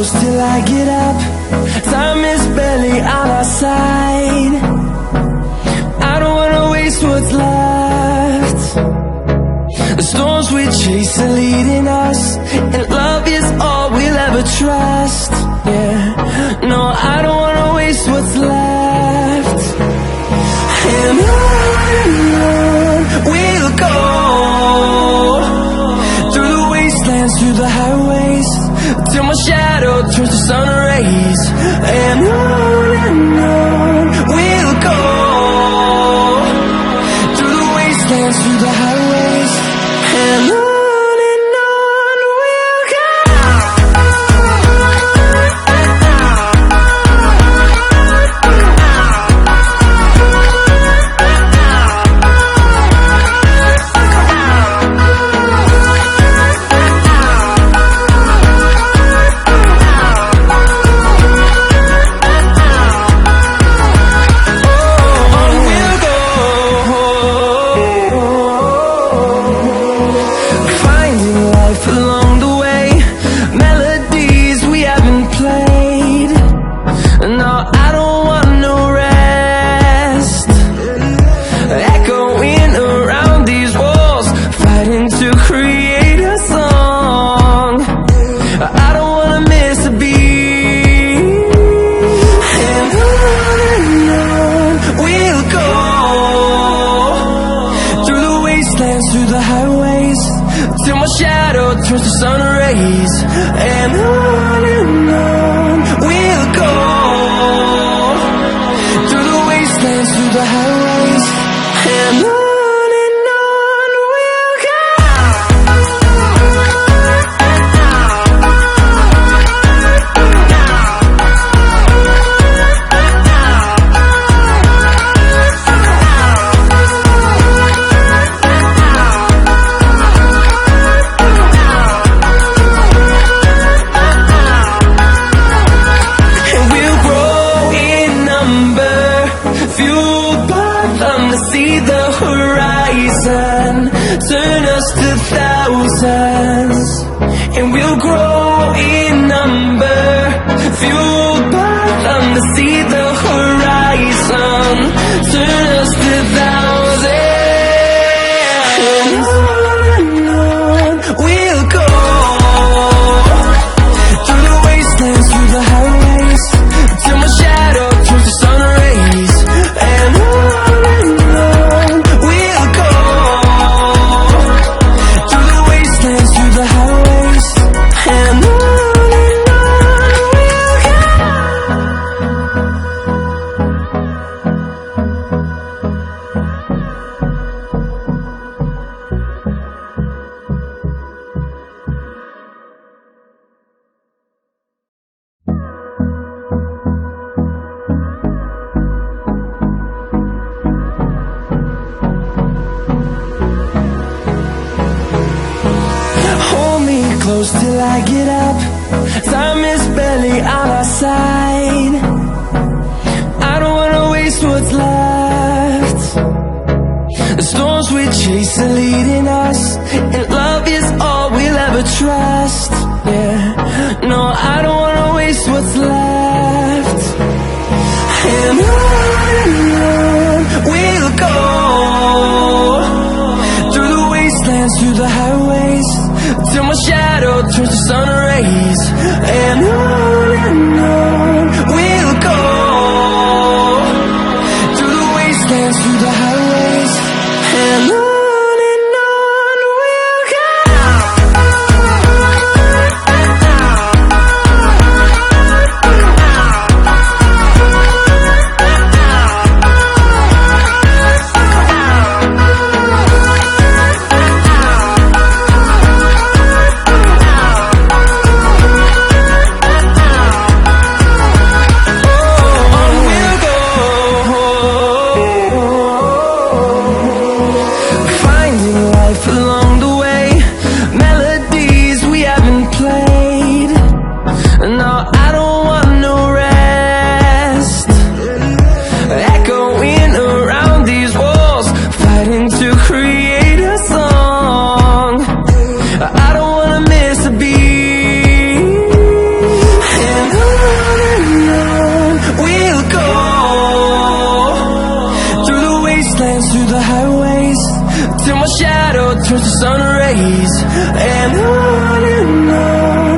close till I get up. Time is barely on our side. I don't wanna waste what's left. The storms we chase are leading us, and love is all we'll ever trust. Yeah, no, I don't wanna waste what's left. And on we'll go, through the wastelands, through the highways, till my shadow turns to sun rays. And on we'll go, through the wastelands, through the highways, and on we'll go. Through the highways, till my shadow turns to sun rays. And on we'll go, through the wastelands, through the highways, and on we'll go. See the horizon, turn us to thousands, and we'll grow in number, fueled by them. To see the horizon, turn us to thousands, and on we'll go, through the wastelands, through the highways, till my shadow turns to sun rays. And close till I get up. Time is barely on our side. I don't wanna waste what's left. The storms we chase are leading us, and love is all we'll ever trust. Yeah, no, I don't wanna waste what's left. And on we'll go, through the wastelands, through the highways, till my shadow turns to sun rays. And on we'll go, through the wastelands, through the highways, and on we'll go. the highways till my shadow turns to sun rays. And